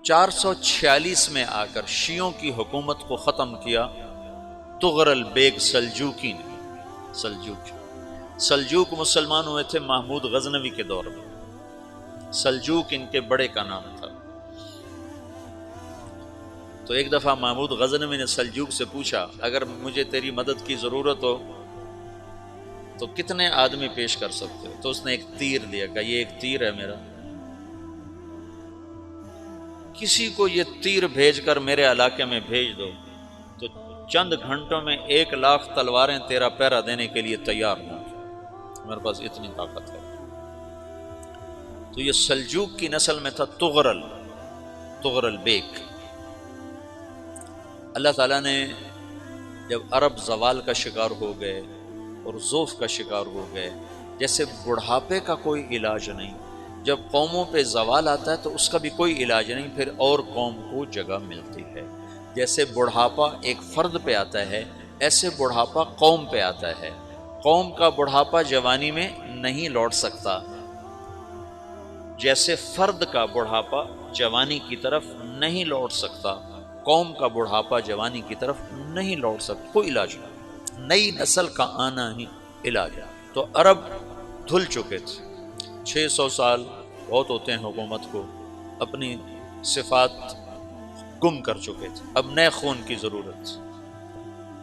446 میں آ کر شیعوں کی حکومت کو ختم کیا تغرل بیگ سلجوکی نے۔ سلجوک مسلمان ہوئے تھے محمود غزنوی کے دور میں، سلجوک ان کے بڑے کا نام تھا۔ تو ایک دفعہ محمود غزنوی نے سلجوک سے پوچھا اگر مجھے تیری مدد کی ضرورت ہو تو کتنے آدمی پیش کر سکتے ہو؟ تو اس نے ایک تیر دیا، کہا یہ ایک تیر ہے میرا، کسی کو یہ تیر بھیج کر میرے علاقے میں بھیج دو تو چند گھنٹوں میں 1,00,000 تلواریں تیرا پہرا دینے کے لیے تیار ہوں، میرے پاس اتنی طاقت ہے۔ تو یہ سلجوک کی نسل میں تھا تغرل بیگ۔ اللہ تعالیٰ نے جب عرب زوال کا شکار ہو گئے اور ضعف کا شکار ہو گئے، جیسے بڑھاپے کا کوئی علاج نہیں، جب قوموں پہ زوال آتا ہے تو اس کا بھی کوئی علاج نہیں، پھر اور قوم کو جگہ ملتی ہے۔ جیسے بڑھاپا ایک فرد پہ آتا ہے، ایسے بڑھاپا قوم پہ آتا ہے۔ قوم کا بڑھاپا جوانی میں نہیں لوٹ سکتا، جیسے فرد کا بڑھاپا جوانی کی طرف نہیں لوٹ سکتا، قوم کا بڑھاپا جوانی کی طرف نہیں لوٹ سکتا، کوئی علاج نہیں، نئی نسل کا آنا ہی علاج ہے۔ تو عرب دھل چکے تھے، 600 سال بہت ہوتے ہیں حکومت کو، اپنی صفات گم کر چکے تھے، اب نئے خون کی ضرورت تھی۔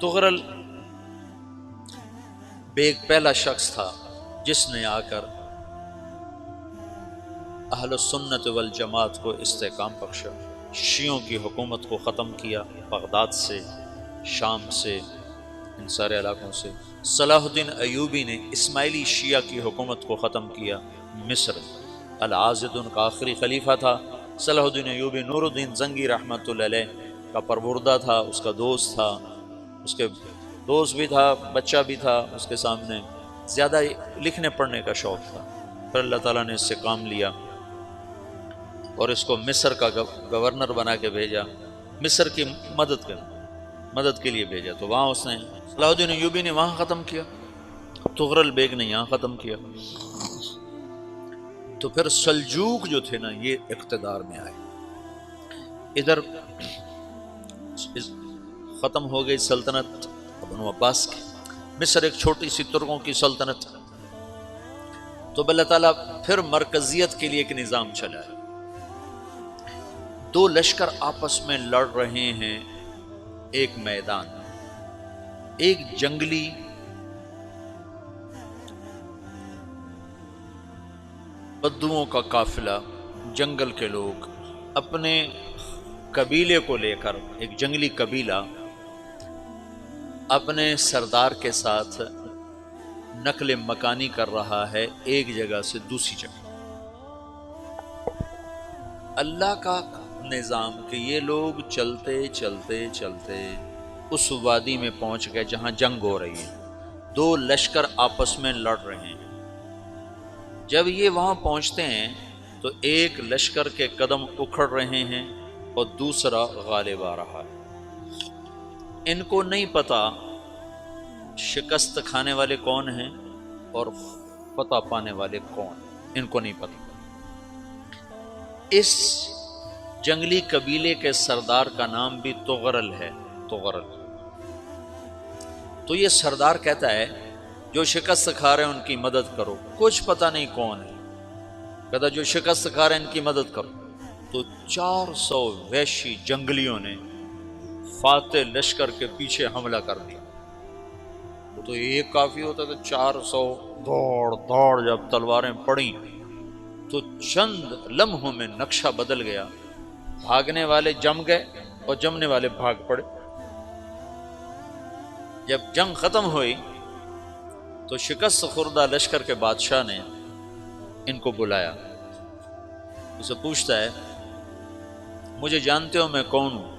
تغرل بیگ پہلا شخص تھا جس نے آ کر اہل السنت والجماعت کو استحکام بخشا، شیعوں کی حکومت کو ختم کیا، بغداد سے، شام سے، ان سارے علاقوں سے۔ صلاح الدین ایوبی نے اسماعیلی شیعہ کی حکومت کو ختم کیا، مصر۔ العاضد ان کا آخری خلیفہ تھا۔ صلاح الدین ایوبی نور الدین زنگی رحمۃ اللہ علیہ کا پروردہ تھا، اس کا دوست تھا، اس کے دوست بھی تھا، بچہ بھی تھا اس کے سامنے، زیادہ لکھنے پڑھنے کا شوق تھا۔ پھر اللہ تعالیٰ نے اس سے کام لیا اور اس کو مصر کا گورنر بنا کے بھیجا، مصر کی مدد کے لیے بھیجا۔ تو وہاں اس نے صلاح الدین ایوبی نے وہاں ختم کیا، تغرل بیگ نے یہاں ختم کیا۔ تو پھر سلجوک جو تھے نا یہ اقتدار میں آئے، ادھر ختم ہو گئی سلطنت بنو عباس کی، مصر ایک چھوٹی سی ترکوں کی سلطنت۔ تو اللہ تعالیٰ پھر مرکزیت کے لیے ایک نظام چلایا، دو لشکر آپس میں لڑ رہے ہیں ایک میدان، ایک جنگلی بدوؤں کا قافلہ، جنگل کے لوگ اپنے قبیلے کو لے کر، ایک جنگلی قبیلہ اپنے سردار کے ساتھ نقل مکانی کر رہا ہے ایک جگہ سے دوسری جگہ۔ اللہ کا نظام کہ یہ لوگ چلتے چلتے چلتے اس وادی میں پہنچ گئے جہاں جنگ ہو رہی ہے، دو لشکر آپس میں لڑ رہے ہیں۔ جب یہ وہاں پہنچتے ہیں تو ایک لشکر کے قدم اکھڑ رہے ہیں اور دوسرا غالب آ رہا ہے۔ ان کو نہیں پتا شکست کھانے والے کون ہیں اور فتح پانے والے کون، ان کو نہیں پتا۔ اس جنگلی قبیلے کے سردار کا نام بھی تغرل ہے، تغرل۔ تو یہ سردار کہتا ہے جو شکست کھا رہے ہیں ان کی مدد کرو، کچھ پتہ نہیں کون ہے، کہتا جو شکست کھا رہے ہیں ان کی مدد کرو۔ تو 400 وحشی جنگلیوں نے فاتح لشکر کے پیچھے حملہ کر دیا۔ تو ایک کافی ہوتا تھا، 400 دوڑ جب تلواریں پڑیں تو چند لمحوں میں نقشہ بدل گیا، بھاگنے والے جم گئے اور جمنے والے بھاگ پڑے۔ جب جنگ ختم ہوئی تو شکست خوردہ لشکر کے بادشاہ نے ان کو بلایا، اسے پوچھتا ہے مجھے جانتے ہو میں کون ہوں؟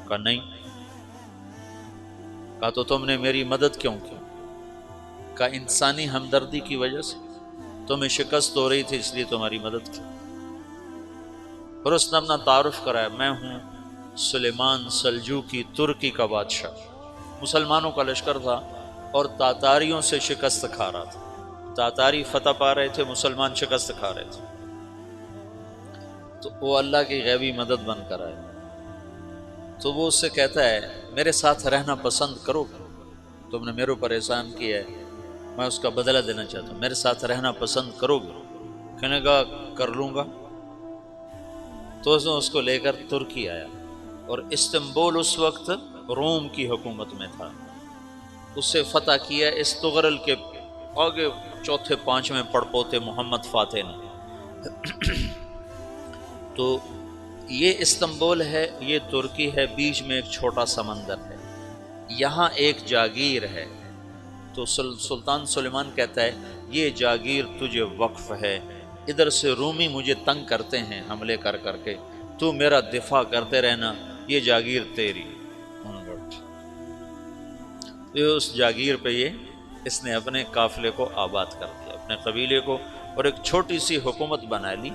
کہا نہیں۔ کہا تو تم نے میری مدد کیوں کی؟ کہا انسانی ہمدردی کی وجہ سے، تمہیں شکست ہو رہی تھی اس لیے تمہاری مدد کی۔ پھر اس نے اپنا تعارف کرایا، میں ہوں سلیمان سلجوکی، ترکی کا بادشاہ۔ مسلمانوں کا لشکر تھا اور تاتاریوں سے شکست کھا رہا تھا، تاتاری فتح پا رہے تھے، مسلمان شکست کھا رہے تھے۔ تو وہ اللہ کی غیبی مدد بن کر آئے، تو وہ اس سے کہتا ہے میرے ساتھ رہنا پسند کرو گے؟ تم نے میرے اوپر احسان کیا ہے، میں اس کا بدلہ دینا چاہتا ہوں، میرے ساتھ رہنا پسند کرو گے؟ کہنے کا کر لوں گا۔ تو اس کو لے کر ترکی آیا، اور استنبول اس وقت روم کی حکومت میں تھا، اسے فتح کیا اس تغرل کے آگے چوتھے پانچویں پڑپوتے محمد فاتح نے۔ تو یہ استنبول ہے، یہ ترکی ہے، بیچ میں ایک چھوٹا سمندر ہے، یہاں ایک جاگیر ہے۔ تو سلطان سلیمان کہتا ہے یہ جاگیر تجھے وقف ہے، ادھر سے رومی مجھے تنگ کرتے ہیں حملے کر کر کے، تو میرا دفاع کرتے رہنا، یہ جاگیر تیری۔ اس جاگیر پہ اس نے اپنے قافلے کو آباد کر دیا، اپنے قبیلے کو، اور ایک چھوٹی سی حکومت بنا لی،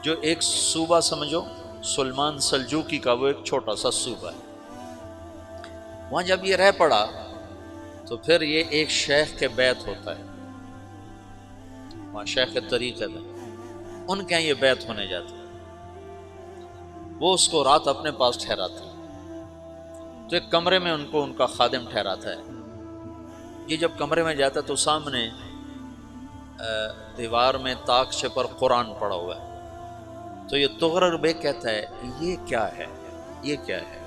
جو ایک صوبہ سمجھو سلمان سلجوقی کا، وہ ایک چھوٹا سا صوبہ ہے۔ وہاں جب یہ رہ پڑا تو پھر یہ ایک شیخ کے بیت ہوتا ہے، وہاں شیخ طریقت ہے، ان کے یہ بیت ہونے جاتا ہے، وہ اس کو رات اپنے پاس ٹھہراتا ہے، تو ایک کمرے میں ان کو ان کا خادم ٹھہراتا ہے۔ یہ جب کمرے میں جاتا ہے تو سامنے دیوار میں طاقچے پر قرآن پڑا ہوا ہے، تو یہ تغرل بیگ کہتا ہے یہ کیا ہے، یہ کیا ہے؟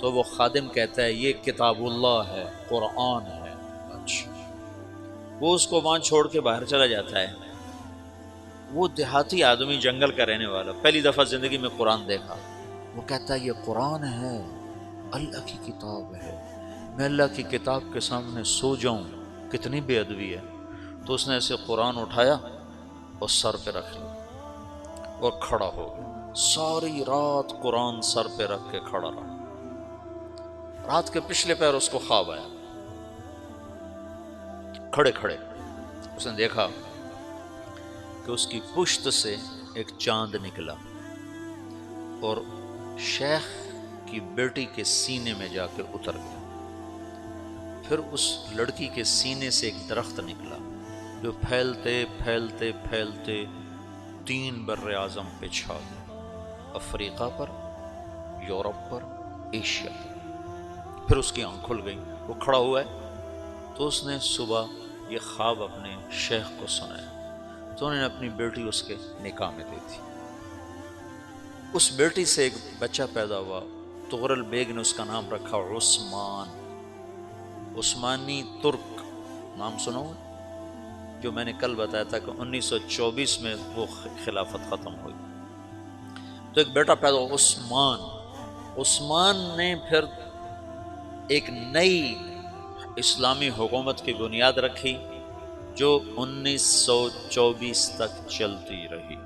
تو وہ خادم کہتا ہے یہ کتاب اللہ ہے، قرآن ہے۔ اچھا، وہ اس کو وہاں چھوڑ کے باہر چلا جاتا ہے۔ وہ دیہاتی آدمی، جنگل کا رہنے والا، پہلی دفعہ زندگی میں قرآن دیکھا، وہ کہتا ہے یہ قرآن ہے، اللہ کی کتاب ہے، میں اللہ کی کتاب کے سامنے سو جاؤں، کتنی بے ادبی ہے۔ تو اس نے ایسے قرآن اٹھایا اور سر پہ رکھ لیا اور کھڑا ہو گیا، ساری رات قرآن سر پہ رکھ کے کھڑا رہا۔ رات کے پچھلے پہر اس کو خواب آیا، کھڑے کھڑے اس نے دیکھا کہ اس کی پشت سے ایک چاند نکلا اور شیخ کی بیٹی کے سینے میں جا کے اتر گیا۔ پھر اس لڑکی کے سینے سے ایک درخت نکلا جو پھیلتے پھیلتے پھیلتے 3 بر اعظم پہ چھا گیا، افریقہ پر، یورپ پر، ایشیا پر۔ پھر اس کی آنکھ کھل گئی، وہ کھڑا ہوا ہے، تو اس نے صبح یہ خواب اپنے شیخ کو سنایا، تو انہوں نے اپنی بیٹی اس کے نکاح میں دی تھی۔ اس بیٹی سے ایک بچہ پیدا ہوا، تغرل بیگ نے اس کا نام رکھا عثمان، عثمانی ترک نام سنا ہوا، جو میں نے کل بتایا تھا کہ 1924 میں وہ خلافت ختم ہوئی۔ تو ایک بیٹا پیدا ہوا عثمان۔ عثمان نے پھر ایک نئی اسلامی حکومت کی بنیاد رکھی جو 1924 تک چلتی رہی،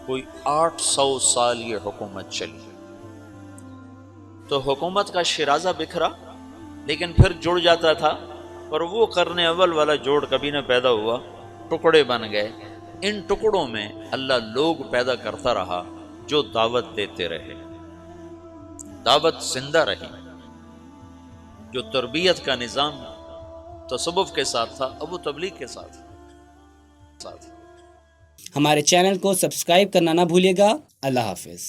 کوئی 800 سال یہ حکومت چلی۔ تو حکومت کا شیرازہ بکھرا لیکن پھر جڑ جاتا تھا، اور وہ قرن اول والا جوڑ کبھی نہ پیدا ہوا، ٹکڑے بن گئے۔ ان ٹکڑوں میں اللہ لوگ پیدا کرتا رہا جو دعوت دیتے رہے، دعوت زندہ رہی۔ جو تربیت کا نظام تصوف کے ساتھ تھا، اب وہ تبلیغ کے ساتھ۔ ہمارے چینل کو سبسکرائب کرنا نہ بھولیے گا۔ اللہ حافظ۔